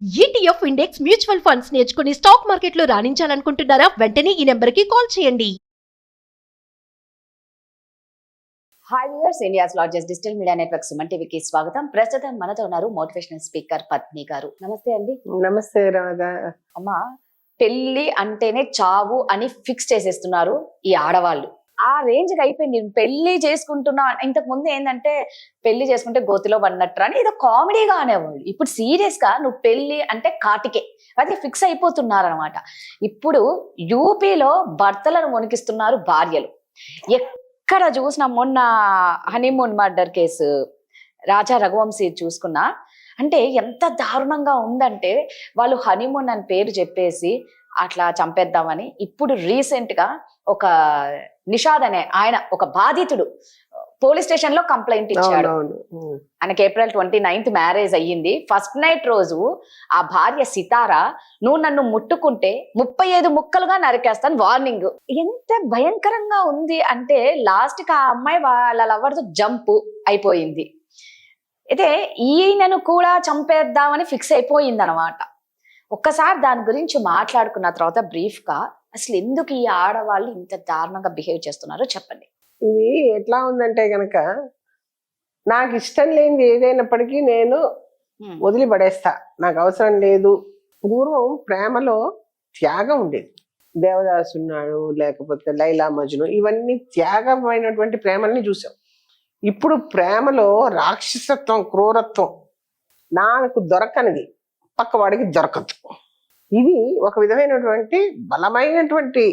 ETF index mutual funds నేర్చుకుని stock మార్కెట్లో రాణించాలనుకుంటున్నారా? వెంటనే ఈ నెంబర్కి కాల్ చేయండి. Hi viewers, India's largest digital media network Suman టీవీకి స్వాగతం. ప్రస్తుతం మనతో ఉన్నారు మోటివేషనల్ స్పీకర్ పద్మిని గారు. నమస్తే అండి. నమస్తే రాధా. అమ్మా, పెళ్లి అంటేనే చావు అని ఫిక్స్ చేసేస్తున్నారు ఈ ఆడవాళ్ళు. ఆ రేంజ్ కి అయిపోయింది. పెళ్లి చేసుకుంటున్నా, ఇంతకు ముందు ఏంటంటే పెళ్లి చేసుకుంటే గోతిలో పడినట్టు అని ఏదో కామెడీగా అనేవాళ్ళు. ఇప్పుడు సీరియస్ గా నువ్వు పెళ్లి అంటే కాటికే అది ఫిక్స్ అయిపోతున్నారు అనమాట. ఇప్పుడు యూపీలో భర్తలను వణికిస్తున్నారు భార్యలు. ఎక్కడ చూసినా, మొన్న హనీమూన్ మర్డర్ కేసు రాజా రఘువంశీ చూసుకున్నా, అంటే ఎంత దారుణంగా ఉందంటే వాళ్ళు హనీమూన్ అని పేరు చెప్పేసి అట్లా చంపేద్దామని. ఇప్పుడు రీసెంట్ గా ఒక నిషాద్ అనే ఆయన, ఒక బాధితుడు పోలీస్ స్టేషన్ లో కంప్లైంట్ ఇచ్చాడు. ఆయనకి April 29th మ్యారేజ్ అయ్యింది. ఫస్ట్ నైట్ రోజు ఆ భార్య సితారా, నువ్వు నన్ను ముట్టుకుంటే 35 ముక్కలుగా నరికేస్తాను వార్నింగ్. ఎంత భయంకరంగా ఉంది అంటే లాస్ట్ కి ఆ అమ్మాయి వాళ్ళ లవర్తో జంప్ అయిపోయింది. అయితే ఈయనను కూడా చంపేద్దామని ఫిక్స్ అయిపోయింది అనమాట. ఒక్కసారి దాని గురించి మాట్లాడుకున్న తర్వాత బ్రీఫ్ గా అసలు ఎందుకు ఈ ఆడవాళ్ళు ఇంత దారుణంగా బిహేవ్ చేస్తున్నారో చెప్పండి. ఇది ఎట్లా ఉందంటే గనక, నాకు ఇష్టం లేనిది ఏదైనప్పటికీ నేను వదిలిపడేస్తా, నాకు అవసరం లేదు. పూర్వం ప్రేమలో త్యాగం ఉండేది. దేవదాసు ఉన్నాడు, లేకపోతే లైలా మజ్ను, ఇవన్నీ త్యాగమైనటువంటి ప్రేమల్ని చూసాం. ఇప్పుడు ప్రేమలో రాక్షసత్వం, క్రూరత్వం, నాకు దొరకనిది పక్కవాడికి దొరకదు. ఇది ఒక విధమైనటువంటి బలమైనటువంటి,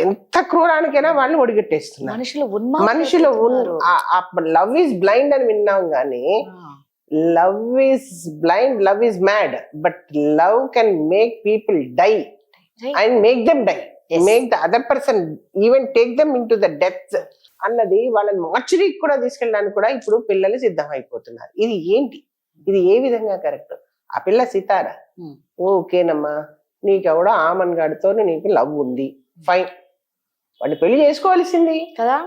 ఎంత క్రూరానికైనా వాళ్ళని ఒడిగట్టేస్తున్నారు మనుషులు. లవ్ ఈజ్ బ్లైండ్ అని విన్నాం కానీ, love is blind, love is mad, but love can make people die and make them die, make the other person even take them in to the death అన్నది. వాళ్ళని మార్చరీకి కూడా తీసుకెళ్ళడానికి కూడా ఇప్పుడు పిల్లలు సిద్ధం అయిపోతున్నారు. ఇది ఏంటి? ఇది ఏ విధంగా కరెక్ట్? ఆ పిల్ల సితారా, ఓకేనమ్మా, నీకెవడో ఆమన్ గాడితో నీకు లవ్ ఉంది, ఫైన్, వాడిని పెళ్లి చేసుకోవాల్సింది కదా,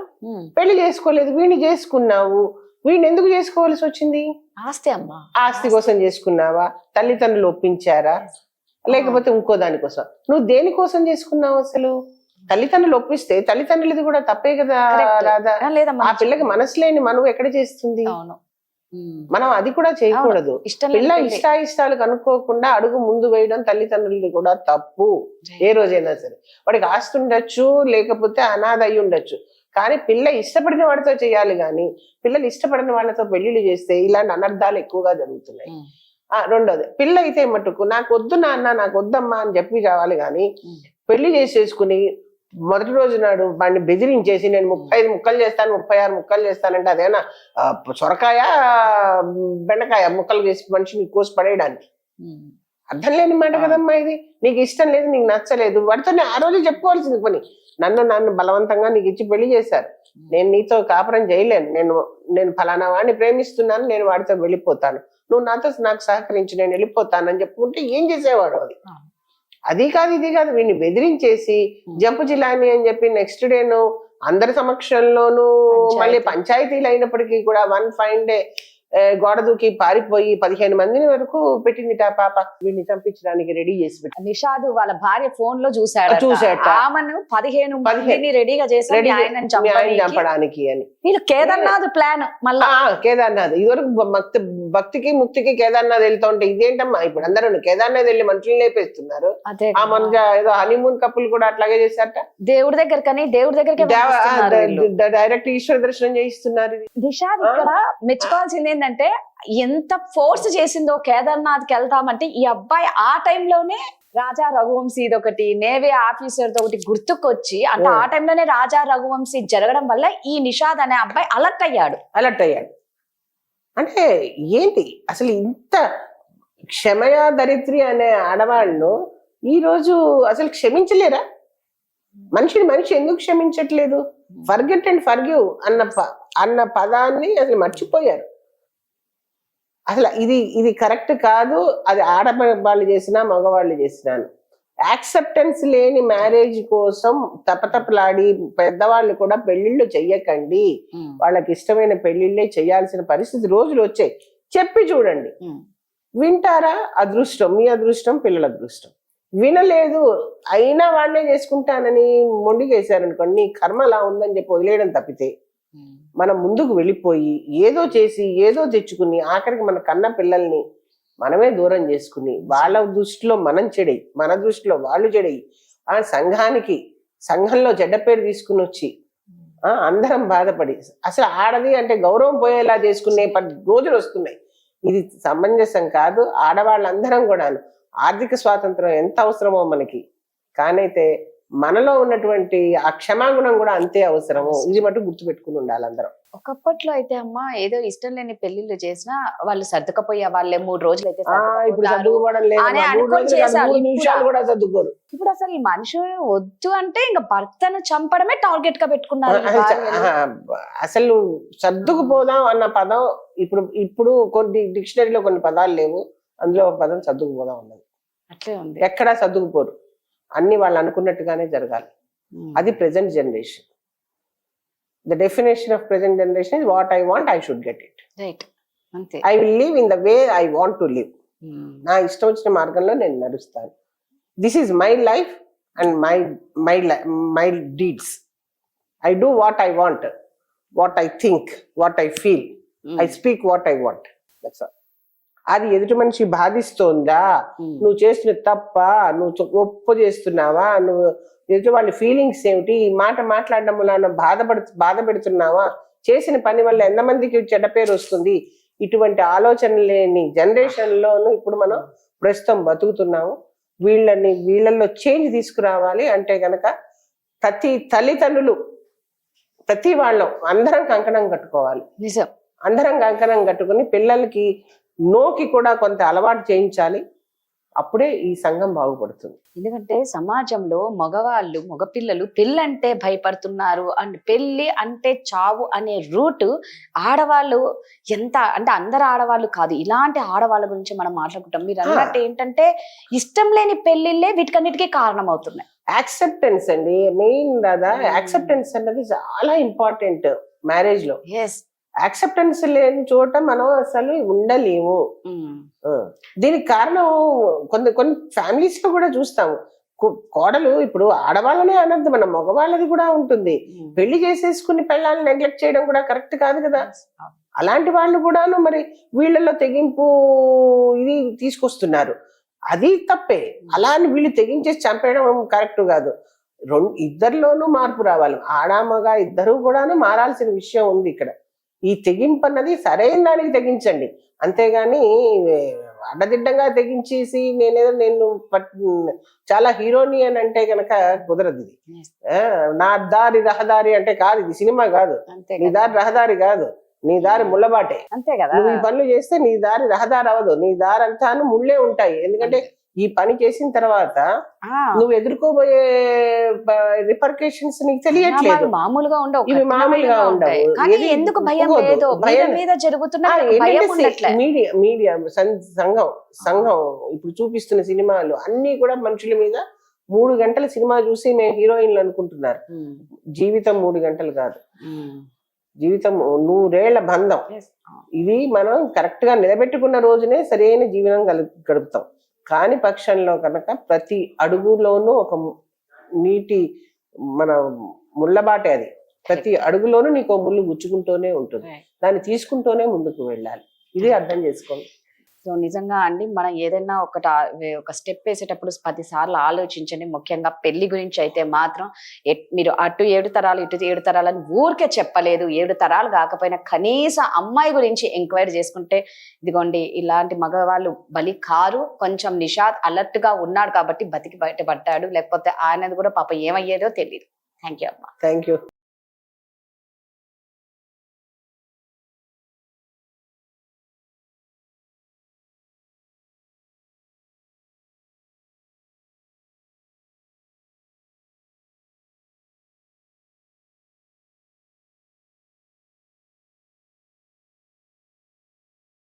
పెళ్లి చేసుకోలేదు, వీడిని చేసుకున్నావు. వీడిని ఎందుకు చేసుకోవాల్సి వచ్చింది? ఆస్తి అమ్మా, ఆస్తి కోసం చేసుకున్నావా? తల్లిదండ్రులు ఒప్పించారా? లేకపోతే ఇంకో దానికోసం? నువ్వు దేనికోసం చేసుకున్నావు అసలు? తల్లిదండ్రులు ఒప్పిస్తే తల్లిదండ్రులది కూడా తప్పే కదా రాదా? ఆ పిల్లకి మనసు లేని మనవు ఎక్కడ చేస్తుంది? మనం అది కూడా చేయకూడదు. పిల్ల ఇష్టాయిష్టాలు కనుక్కోకుండా అడుగు ముందు వేయడం తల్లిదండ్రులది కూడా తప్పు. ఏ రోజైనా సరే వాడికి ఆస్తి ఉండొచ్చు, లేకపోతే అనాథ అయి ఉండొచ్చు, కానీ పిల్ల ఇష్టపడిన వాడితో చేయాలి. కానీ పిల్లలు ఇష్టపడిన వాళ్ళతో పెళ్లిళ్ళు చేస్తే ఇలాంటి అనర్థాలు ఎక్కువగా జరుగుతున్నాయి. రెండోది, పిల్ల అయితే మటుకు నాకు వద్దు నాన్న, నాకు వద్దమ్మా అని చెప్పి రావాలి. కానీ పెళ్లి చేసేసుకుని మొదటి రోజు నాడు వాడిని బెదిరించేసి నేను 35 ముక్కలు చేస్తాను, 36 ముక్కలు చేస్తానంటే అదేనా సొరకాయ బెండకాయ ముక్కలు వేసి మనిషిని కోసి పడేయడానికి? అర్థం లేని మాట కదమ్మా ఇది. నీకు ఇష్టం లేదు, నీకు నచ్చలేదు, వాడితో ఆ రోజు చెప్పుకోవాల్సింది పని. నన్ను బలవంతంగా నీకు ఇచ్చి పెళ్లి చేశారు, నేను నీతో కాపురం చేయలేను, నేను ఫలానా వాడిని ప్రేమిస్తున్నాను, నేను వాడితో వెళ్ళిపోతాను, నువ్వు నాకు సహకరించి నేను వెళ్ళిపోతాను అని చెప్పుకుంటే ఏం చేసేవాడు? అది కాదు, ఇది కాదు, వీడిని బెదిరించేసి జంపు జిలాని అని చెప్పి నెక్స్ట్ డేను అందరి సమక్షంలోనూ మళ్ళీ పంచాయతీలు అయినప్పటికీ కూడా వన్ ఫైన్ డే గోడ దూకి పారిపోయి 15 మందిని వరకు పెట్టింది ఆ పాప. వీడిని చంపించడానికి రెడీ చేసి పెట్టి నిషాద్ వాళ్ళ భార్య ఫోన్ లో చూసాడట 15 మందిని రెడీగా చేసి చంపడానికి అని. వీళ్ళు కేదార్నాథ్ ప్లాన్. మళ్ళా కేదార్నాథ్ ఇదివరకు భక్తికి ముక్తికి కేదార్నాథ్ వెళ్తూ ఉంటే ఇదేంటమ్మా ఇప్పుడు అందరూ కేదార్నాథ్ వెళ్ళి మనుషులు లేపేస్తున్నారు. ఆ మన ఏదో హనీమూన్ కప్పులు కూడా అట్లాగే చేశారట. దేవుడి దగ్గరికి డైరెక్ట్ ఈశ్వర దర్శనం చేయిస్తున్నారు. నిషాద్ ఇక్కడ మెచ్చుకోవాల్సింది ఏంటంటే ఎంత ఫోర్స్ చేసిందో కేదార్నాథ్ కి వెళ్తామంటే. ఈ అబ్బాయి ఆ టైంలోనే రాజా రఘువంశీ ఒకటి, నేవీ ఆఫీసర్ ఒకటి గుర్తుకొచ్చి, అంటే ఆ టైంలోనే రాజా రఘువంశీ జరగడం వల్ల ఈ నిషాద్ అనే అబ్బాయి అలర్ట్ అయ్యాడు. అంటే ఏంటి అసలు ఇంత క్షమయా దరిద్రి అనే ఆడవాళ్ళు ఈ రోజు అసలు క్షమించలేరా? మనిషి ఎందుకు క్షమించట్లేదు? ఫర్గెట్ అండ్ ఫర్గివ్ అన్న పదాన్ని అసలు మర్చిపోయారు. అసలు ఇది కరెక్ట్ కాదు. అది ఆడవాళ్ళు చేసినా మగవాళ్ళు చేసినాను. యాక్సెప్టెన్స్ లేని మ్యారేజ్ కోసం తపతపలాడి పెద్దవాళ్ళు కూడా పెళ్లిళ్ళు చెయ్యకండి. వాళ్ళకి ఇష్టమైన పెళ్లిళ్ళే చేయాల్సిన పరిస్థితి రోజులు వచ్చాయి. చెప్పి చూడండి. వింటారా? అదృష్టం, మీ అదృష్టం, పిల్లల అదృష్టం. వినలేదు, అయినా వాడినే చేసుకుంటానని మొండిగేశారనుకోండి, నీ కర్మ అలా ఉందని చెప్పి వదిలేయడం తప్పితే మనం ముందుకు వెళ్ళిపోయి ఏదో చేసి ఏదో తెచ్చుకుని ఆఖరికి మన కన్న పిల్లల్ని మనమే దూరం చేసుకుని వాళ్ళ దృష్టిలో మనం చెడయి, మన దృష్టిలో వాళ్ళు చెడయి, ఆ సంఘంలో చెడ్డ పేరు తీసుకుని వచ్చి అందరం బాధపడి అసలు ఆడది అంటే గౌరవం పోయేలా చేసుకునే రోజులు వస్తున్నాయి. ఇది సమంజసం కాదు. ఆడవాళ్ళందరం కూడాను ఆర్థిక స్వాతంత్రం ఎంత అవసరమో మనకి, కానైతే మనలో ఉన్నటువంటి ఆ క్షమాగుణం కూడా అంతే అవసరము. ఇది మటు గుర్తుపెట్టుకుని ఉండాలి అందరం. ఒకప్పట్లో అయితే అమ్మ ఏదో ఇష్టం లేని పెళ్లిళ్ళు చేసినా వాళ్ళు సర్దుకపోయే వాళ్ళే 3 రోజులు అయితే ఇప్పుడు సర్దుకుపోవడం లేదు, అని 3 అనుకొని రోజులు కాదు, చేశారు. 3 నిమిషాలు కూడా సర్దుకోరు. ఇప్పుడు అసలు ఈ మనుషులు వద్దు అంటే ఇంకా భర్తను చంపడమే టార్గెట్ గా పెట్టుకున్నారు ఈ భార్యలు. అసలు సర్దుకుపోదాం అన్న పదం ఇప్పుడు కొన్ని డిక్షనరీలో కొన్ని పదాలు లేవు, అందులో ఒక పదం సర్దుకుపోదాం ఉన్నది. అట్లే ఉంది. ఎక్కడా సర్దుకుపోరు, అన్ని వాళ్ళు అనుకున్నట్టుగానే జరగాలి. అది present generation. The definition of present generation is what I want, I should get it. Right, అంతే. I will live in the way I want to live. నా ఇష్టం వచ్చిన మార్గంలో నేను నడుస్తాను. This is my life and my deeds. I do what I want, what I think, what I feel. I speak what I want. That's all. అది ఎదుటి మనిషి బాధిస్తోందా, నువ్వు చేస్తున్న తప్ప, నువ్వు ఒప్పు చేస్తున్నావా, నువ్వు ఎదుటి వాళ్ళ ఫీలింగ్స్ ఏమిటి, ఈ మాట మాట్లాడడం వల్ల బాధ పెడుతున్నావా, చేసిన పని వల్ల ఎంతమందికి చెడ్డ పేరు వస్తుంది, ఇటువంటి ఆలోచన లేని జనరేషన్ లోను ఇప్పుడు మనం ప్రస్తుతం బతుకుతున్నాము. వీళ్ళల్లో చేంజ్ తీసుకురావాలి అంటే గనక ప్రతి తల్లిదండ్రులు, ప్రతి వాళ్ళం అందరం కంకణం కట్టుకోవాలి. నిజం. అందరం కంకణం కట్టుకుని పిల్లలకి నోకి కూడా కొంత అలవాటు చేయించాలి. అప్పుడే ఈ సంఘం బాగుపడుతుంది. ఎందుకంటే సమాజంలో మగపిల్లలు పెళ్ళంటే భయపడుతున్నారు, అండ్ పెళ్లి అంటే చావు అనే రూట్ ఆడవాళ్ళు ఎంత అంటే అందరు ఆడవాళ్ళు కాదు, ఇలాంటి ఆడవాళ్ళ గురించి మనం మాట్లాడుకుంటాం. మీరు అన్నట్టు ఏంటంటే ఇష్టం లేని పెళ్లిళ్ళే వీటికన్నిటికీ కారణం అవుతున్నాయి. యాక్సెప్టెన్స్ అండి మెయిన్ కదా. యాక్సెప్టెన్స్ అన్నది చాలా ఇంపార్టెంట్ మ్యారేజ్ లో. యాక్సెప్టెన్స్ లేని చోట మనం అసలు ఉండలేము. దీనికి కారణం కొన్ని ఫ్యామిలీస్ లో కూడా చూస్తాము. కోడలు ఇప్పుడు ఆడవాళ్ళనే అనద్దు, మన మగవాళ్ళది కూడా ఉంటుంది. పెళ్లి చేసేసుకుని పెళ్ళాలను నెగ్లెక్ట్ చేయడం కూడా కరెక్ట్ కాదు కదా. అలాంటి వాళ్ళు కూడాను మరి వీళ్ళల్లో తెగింపు ఇది తీసుకొస్తున్నారు, అది తప్పే. అలా అని వీళ్ళు తెగించేసి చంపేయడం కరెక్ట్ కాదు. ఇద్దరిలోనూ మార్పు రావాలి. ఆడ మగ ఇద్దరు కూడాను మారాల్సిన విషయం ఉంది ఇక్కడ. ఈ తెగింపు అన్నది సరైన దానికి తెగించండి, అంతేగాని అడ్డదిడ్డంగా తెగించేసి నేను చాలా హీరోని అని అంటే గనక కుదరదు. ఇది నా దారి రహదారి అంటే కాదు, ఇది సినిమా కాదు. నీ దారి రహదారి కాదు, నీ దారి ముళ్ళబాటే. అంతే కదా. నువ్వు ఈ పనులు చేస్తే నీ దారి రహదారి అవ్వదు, నీ దారి అంతాను ముళ్ళే ఉంటాయి. ఎందుకంటే ఈ పని చేసిన తర్వాత నువ్వు ఎదుర్కోబోయే రిపర్కేషన్స్ నీకు తెలియట్లేదు. మామూలుగా ఉండవు, ఇవి మామూలుగా ఉండవు. ఎందుకు భయం లేదు, భయం మీద జరుగుతున్న మీడియా సంఘం ఇప్పుడు చూపిస్తున్న సినిమాలు అన్ని కూడా మనుషుల మీద 3 గంటల సినిమా చూసి మేము హీరోయిన్లు అనుకుంటున్నారు. జీవితం 3 గంటలు కాదు, జీవితం 100 ఏళ్ల బంధం. ఇది మనం కరెక్ట్ గా నిలబెట్టుకున్న రోజునే సరైన జీవనం గడుపుతాం. కాని పక్షంలో కనుక ప్రతి అడుగులోనూ ఒక నీటి మన ముళ్ళబాటే. అది ప్రతి అడుగులోనూ నీకు ముళ్ళు గుచ్చుకుంటూనే ఉంటుంది, దాన్ని తీసుకుంటూనే ముందుకు వెళ్ళాలి. ఇది అర్థం చేసుకోండి. సో నిజంగా అండి, మనం ఏదైనా ఒక స్టెప్ వేసేటప్పుడు 10 సార్లు ఆలోచించండి. ముఖ్యంగా పెళ్లి గురించి అయితే మాత్రం మీరు అటు 7 తరాలు ఇటు 7 తరాలు అని ఊరికే చెప్పలేదు. 7 తరాలు కాకపోయినా కనీసం అమ్మాయి గురించి ఎంక్వైరీ చేసుకుంటే, ఇదిగోండి ఇలాంటి మగవాళ్ళు బలి కారు. కొంచెం నిషాద్ అలర్ట్ గా ఉన్నాడు కాబట్టి బతికి బయటపడ్డాడు, లేకపోతే ఆయనది కూడా పాప ఏమయ్యేదో తెలియదు. థ్యాంక్ యూ అమ్మా. Thank you.